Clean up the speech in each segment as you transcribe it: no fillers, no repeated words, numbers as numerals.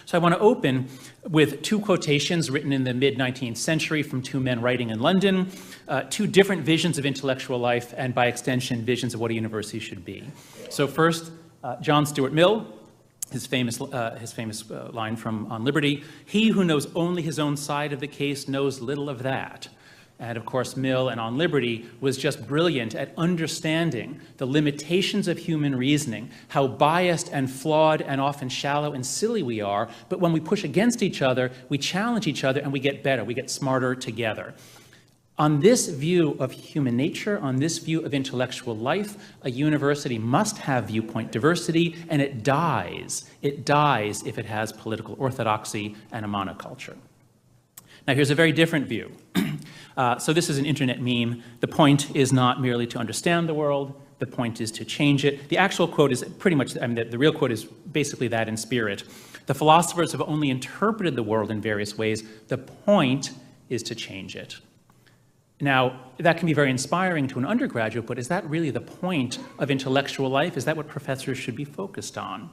So I want to open with two quotations written in the mid-19th century from two men writing in London, two different visions of intellectual life and, by extension, visions of what a university should be. So first, John Stuart Mill, his famous line from On Liberty, "He who knows only his own side of the case knows little of that." And of course, Mill and On Liberty was just brilliant at understanding the limitations of human reasoning, how biased and flawed and often shallow and silly we are, but when we push against each other, we challenge each other and we get better, we get smarter together. On this view of human nature, on this view of intellectual life, a university must have viewpoint diversity, and it dies. It dies if it has political orthodoxy and a monoculture. Now, here's a very different view. So this is an internet meme. The point is not merely to understand the world. The point is to change it. The actual quote is pretty much, I mean, the real quote is basically that in spirit. The philosophers have only interpreted the world in various ways. The point is to change it. Now, that can be very inspiring to an undergraduate, but is that really the point of intellectual life? Is that what professors should be focused on?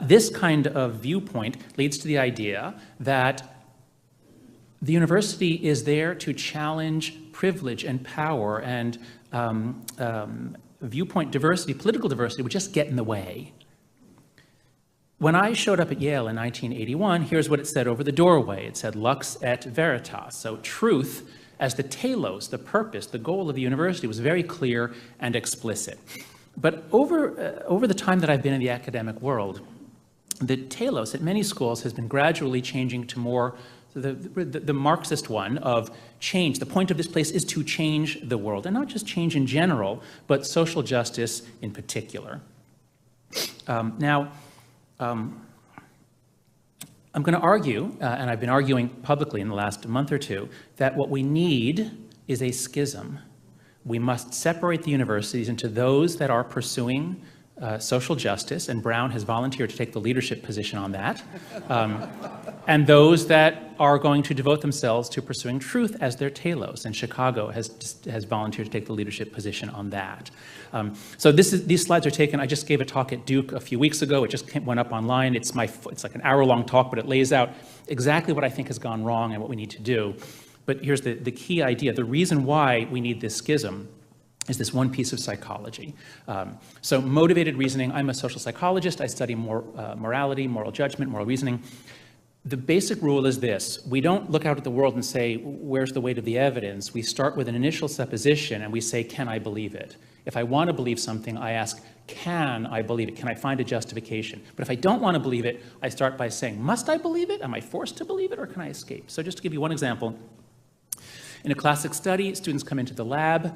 This kind of viewpoint leads to the idea that the university is there to challenge privilege and power, and viewpoint diversity, political diversity would just get in the way. When I showed up at Yale in 1981, here's what it said over the doorway. It said, "Lux et veritas," so truth as the telos, the purpose, the goal of the university was very clear and explicit. But over the time that I've been in the academic world, the telos at many schools has been gradually changing to more the Marxist one of change. The point of this place is to change the world, and not just change in general, but social justice in particular. I'm going to argue, and I've been arguing publicly in the last month or two, that what we need is a schism. We must separate the universities into those that are pursuing social justice, and Brown has volunteered to take the leadership position on that, and those that are going to devote themselves to pursuing truth as their telos, and Chicago has volunteered to take the leadership position on that. So these slides are taken. I just gave a talk at Duke a few weeks ago. It just went up online. It's like an hour-long talk, but it lays out exactly what I think has gone wrong and what we need to do. But here's the key idea. The reason why we need this schism is this one piece of psychology. So motivated reasoning, I'm a social psychologist. I study morality, moral judgment, moral reasoning. The basic rule is this: we don't look out at the world and say, where's the weight of the evidence? We start with an initial supposition and we say, can I believe it? If I want to believe something, I ask, can I believe it? Can I find a justification? But if I don't want to believe it, I start by saying, must I believe it? Am I forced to believe it, or can I escape? So just to give you one example, in a classic study, students come into the lab,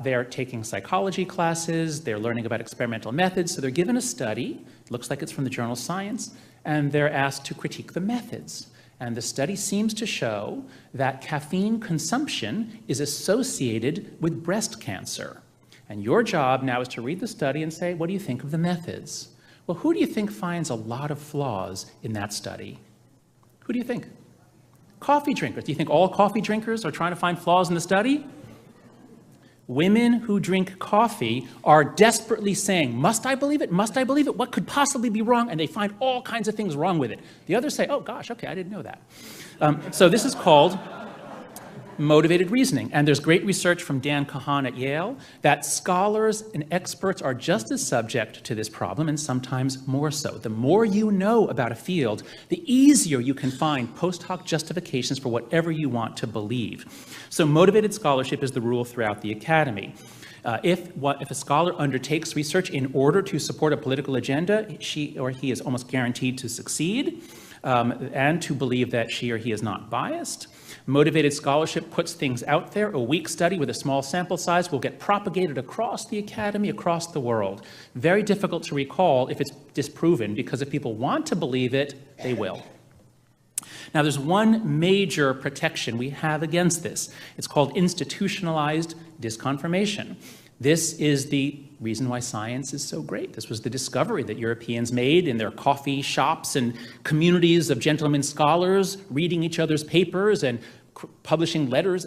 they're taking psychology classes, they're learning about experimental methods, so they're given a study, looks like it's from the journal Science, and they're asked to critique the methods. And the study seems to show that caffeine consumption is associated with breast cancer. And your job now is to read the study and say, what do you think of the methods? Well, who do you think finds a lot of flaws in that study? Who do you think? Coffee drinkers. Do you think all coffee drinkers are trying to find flaws in the study? Women who drink coffee are desperately saying, must I believe it? Must I believe it? What could possibly be wrong? And they find all kinds of things wrong with it. The others say, oh gosh, okay, I didn't know that. So this is called motivated reasoning. And there's great research from Dan Kahan at Yale that scholars and experts are just as subject to this problem, and sometimes more so. The more you know about a field, the easier you can find post hoc justifications for whatever you want to believe. So motivated scholarship is the rule throughout the academy. If a scholar undertakes research in order to support a political agenda, she or he is almost guaranteed to succeed, and to believe that she or he is not biased. Motivated scholarship puts things out there. A weak study with a small sample size will get propagated across the academy, across the world. Very difficult to recall if it's disproven, because if people want to believe it, they will. Now, there's one major protection we have against this. It's called institutionalized disconfirmation. This is the reason why science is so great. This was the discovery that Europeans made in their coffee shops and communities of gentlemen scholars reading each other's papers and publishing letters.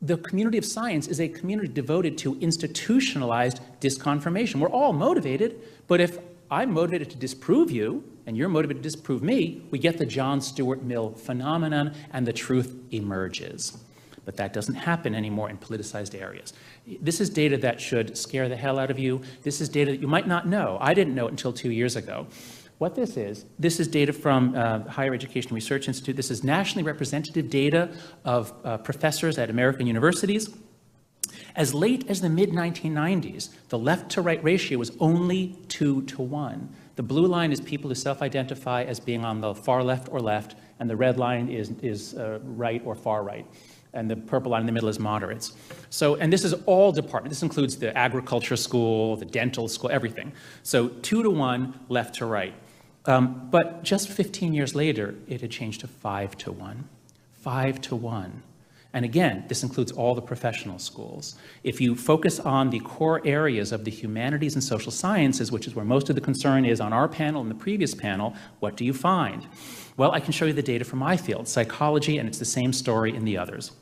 The community of science is a community devoted to institutionalized disconfirmation. We're all motivated, but if I'm motivated to disprove you, and you're motivated to disprove me, we get the John Stuart Mill phenomenon, and the truth emerges. But that doesn't happen anymore in politicized areas. This is data that should scare the hell out of you. This is data that you might not know. I didn't know it until 2 years ago. What this is data from Higher Education Research Institute. This is nationally representative data of professors at American universities. As late as the mid-1990s, the left-to-right ratio was only 2-to-1. The blue line is people who self-identify as being on the far left or left, and the red line is right or far right. And the purple line in the middle is moderates. So, and this is all departments. This includes the agriculture school, the dental school, everything. So 2-to-1, left to right. But just 15 years later, it had changed to 5-to-1. 5-to-1. And again, this includes all the professional schools. If you focus on the core areas of the humanities and social sciences, which is where most of the concern is on our panel and the previous panel, what do you find? Well, I can show you the data from my field, psychology, and it's the same story in the others.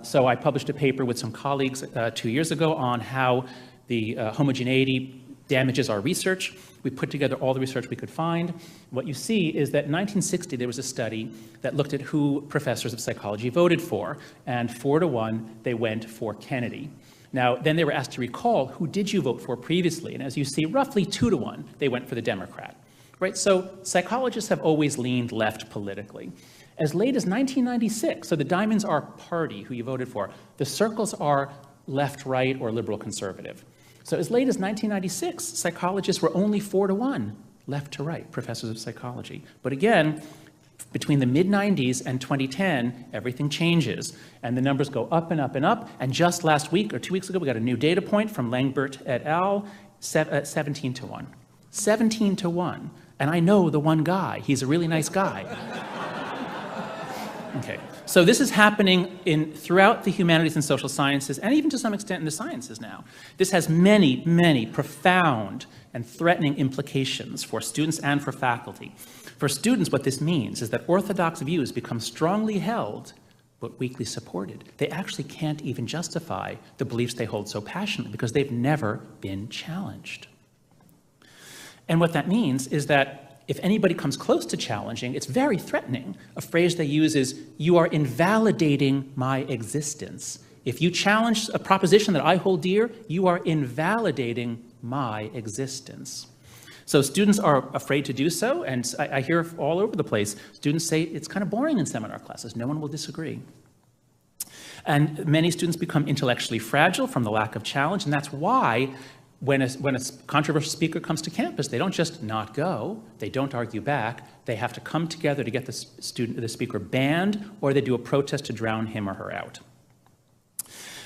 So I published a paper with some colleagues 2 years ago on how the homogeneity damages our research. We put together all the research we could find. What you see is that in 1960, there was a study that looked at who professors of psychology voted for, and 4-to-1, they went for Kennedy. Now, then they were asked to recall, who did you vote for previously? And as you see, roughly 2-to-1, they went for the Democrat, right? So psychologists have always leaned left politically. As late as 1996, so the diamonds are party, who you voted for. The circles are left, right, or liberal conservative. So as late as 1996, psychologists were only 4-to-1, left to right, professors of psychology. But again, between the mid-90s and 2010, everything changes, and the numbers go up and up and up. And just last week, or 2 weeks ago, we got a new data point from Langbert et al., 17-to-1. 17-to-1. And I know the one guy. He's a really nice guy. Okay. So this is happening throughout the humanities and social sciences, and even to some extent in the sciences now. This has many, many profound and threatening implications for students and for faculty. For students, what this means is that orthodox views become strongly held, but weakly supported. They actually can't even justify the beliefs they hold so passionately because they've never been challenged. And what that means is that if anybody comes close to challenging, it's very threatening. A phrase they use is, you are invalidating my existence. If you challenge a proposition that I hold dear, you are invalidating my existence. So students are afraid to do so, and I hear all over the place, students say it's kind of boring in seminar classes. No one will disagree. And many students become intellectually fragile from the lack of challenge, and that's why when a controversial speaker comes to campus, they don't just not go, they don't argue back, they have to come together to get the speaker banned, or they do a protest to drown him or her out.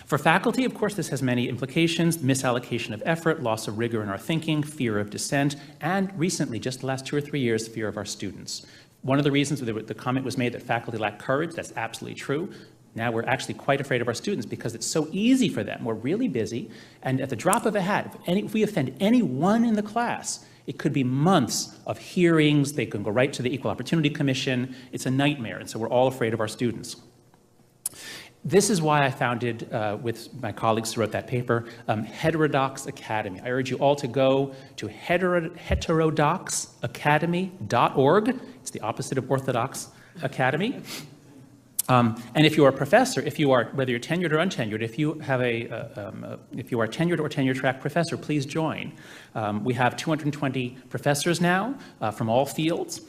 For faculty, of course, this has many implications: misallocation of effort, loss of rigor in our thinking, fear of dissent, and recently, just the last 2 or 3 years, fear of our students. One of the reasons the comment was made that faculty lack courage, that's absolutely true. Now we're actually quite afraid of our students because it's so easy for them. We're really busy, and at the drop of a hat, if we offend anyone in the class, it could be months of hearings. They can go right to the Equal Opportunity Commission. It's a nightmare, and so we're all afraid of our students. This is why I founded, with my colleagues who wrote that paper, Heterodox Academy. I urge you all to go to heterodoxacademy.org. It's the opposite of Orthodox Academy. And if you are a professor, whether you're tenured or untenured, if you are a tenured or tenure track professor, please join. We have 220 professors now from all fields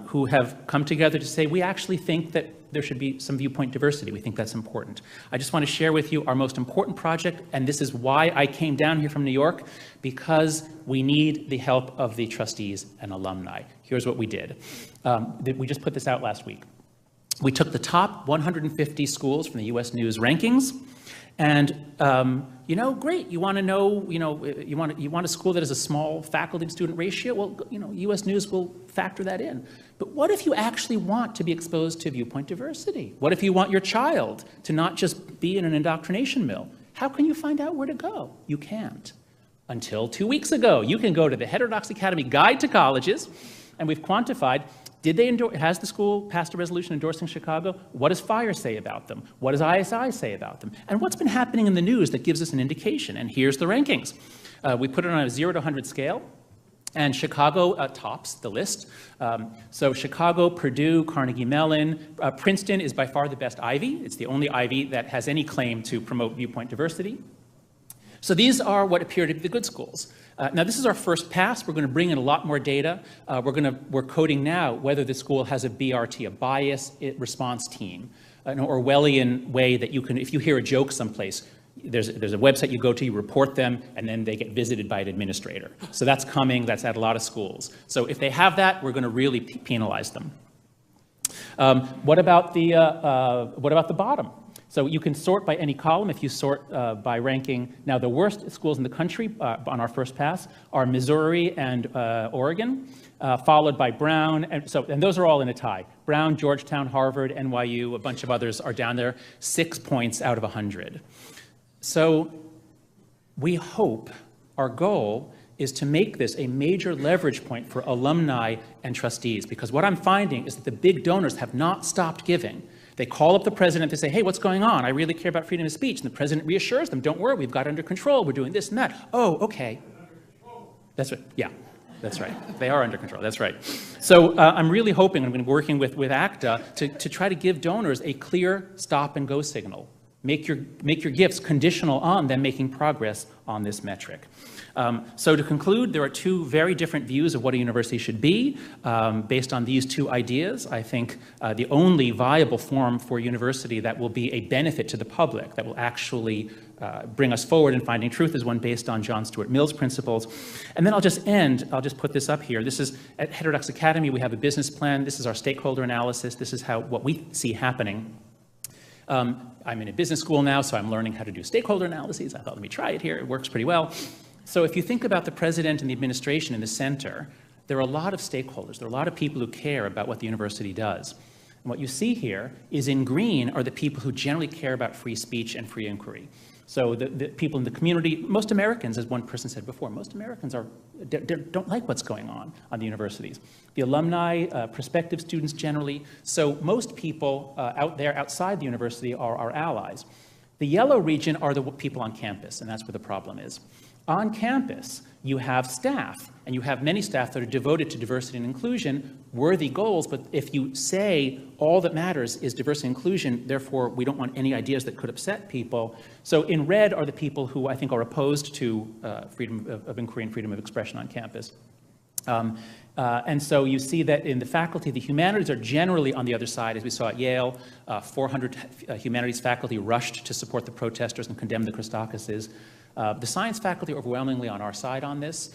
who have come together to say, we actually think that there should be some viewpoint diversity. We think that's important. I just want to share with you our most important project, and this is why I came down here from New York, because we need the help of the trustees and alumni. Here's what we did. We just put this out last week. We took the top 150 schools from the U.S. News rankings, and great. You want to know, you want a school that has a small faculty to student ratio. Well, U.S. News will factor that in. But what if you actually want to be exposed to viewpoint diversity? What if you want your child to not just be in an indoctrination mill? How can you find out where to go? You can't. Until 2 weeks ago, you can go to the Heterodox Academy Guide to Colleges, and we've quantified. Has the school passed a resolution endorsing Chicago? What does FIRE say about them? What does ISI say about them? And what's been happening in the news that gives us an indication? And here's the rankings. We put it on a 0 to 100 scale. And Chicago tops the list. So Chicago, Purdue, Carnegie Mellon, Princeton is by far the best Ivy. It's the only Ivy that has any claim to promote viewpoint diversity. So these are what appear to be the good schools. Now this is our first pass. We're going to bring in a lot more data. We're coding now whether the school has a BRT, a bias response team, an Orwellian way that you can, if you hear a joke someplace, there's a website you go to, you report them, and then they get visited by an administrator. So that's coming, that's at a lot of schools. So if they have that, we're going to really penalize them. What about the bottom? So you can sort by any column if you sort by ranking. Now the worst schools in the country on our first pass are Missouri and Oregon, followed by Brown, and those are all in a tie. Brown, Georgetown, Harvard, NYU, a bunch of others are down there, 6 points out of 100. So we hope, our goal is to make this a major leverage point for alumni and trustees, because what I'm finding is that the big donors have not stopped giving. They call up the president, they say, hey, what's going on? I really care about freedom of speech. And the president reassures them, don't worry, we've got it under control, we're doing this and that. Oh, okay. That's right, yeah, that's right. They are under control, that's right. So I'm really hoping, I'm going to be working with ACTA to try to give donors a clear stop and go signal. Make your gifts conditional on them making progress on this metric. So to conclude, there are two very different views of what a university should be. Based on these two ideas, I think the only viable form for a university that will be a benefit to the public, that will actually bring us forward in finding truth, is one based on John Stuart Mill's principles. And then I'll just put this up here. This is, at Heterodox Academy, we have a business plan. This is our stakeholder analysis. This is what we see happening. I'm in a business school now, so I'm learning how to do stakeholder analyses. I thought, let me try it here. It works pretty well. So if you think about the president and the administration in the center, there are a lot of stakeholders. There are a lot of people who care about what the university does. And what you see here is in green are the people who generally care about free speech and free inquiry. So the people in the community, most Americans, as one person said before, most Americans don't like what's going on the universities. The alumni, prospective students generally. So most people out there outside the university are our allies. The yellow region are the people on campus, and that's where the problem is. On campus, you have staff, and you have many staff that are devoted to diversity and inclusion, worthy goals, but if you say all that matters is diversity and inclusion, therefore we don't want any ideas that could upset people. So in red are the people who I think are opposed to freedom of inquiry and freedom of expression on campus. And so you see that in the faculty, the humanities are generally on the other side. As we saw at Yale, 400 humanities faculty rushed to support the protesters and condemn the Christakises. The science faculty are overwhelmingly on our side on this.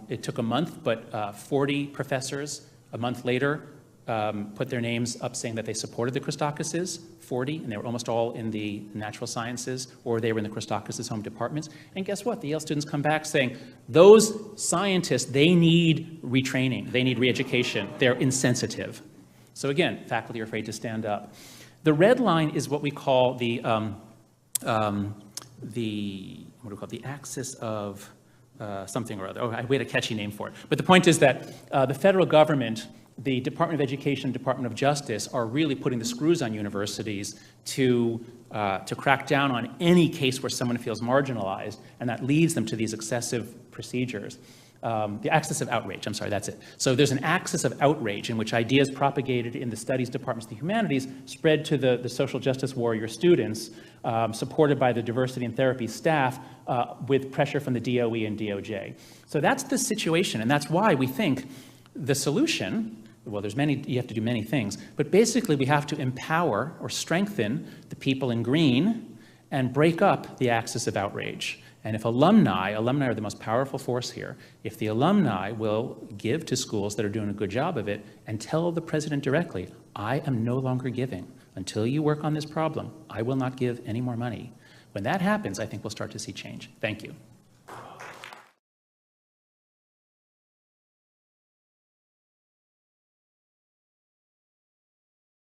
It took a month, but 40 professors a month later put their names up saying that they supported the Christakises, 40, and they were almost all in the natural sciences, or they were in the Christakises' home departments. And guess what? The Yale students come back saying, those scientists, they need retraining, they need re-education, they're insensitive. So again, faculty are afraid to stand up. The red line is what we call the axis of something or other. Oh, we had a catchy name for it. But the point is that the federal government, the Department of Education, Department of Justice are really putting the screws on universities to crack down on any case where someone feels marginalized, and that leads them to these excessive procedures. The axis of outrage, I'm sorry, that's it. So there's an axis of outrage in which ideas propagated in the studies departments of the humanities spread to the social justice warrior students, supported by the diversity and therapy staff with pressure from the DOE and DOJ. So that's the situation, and that's why we think the solution, well, you have to do many things, but basically we have to empower or strengthen the people in green and break up the axis of outrage. And if alumni are the most powerful force here, if the alumni will give to schools that are doing a good job of it and tell the president directly, I am no longer giving. Until you work on this problem, I will not give any more money. When that happens, I think we'll start to see change. Thank you.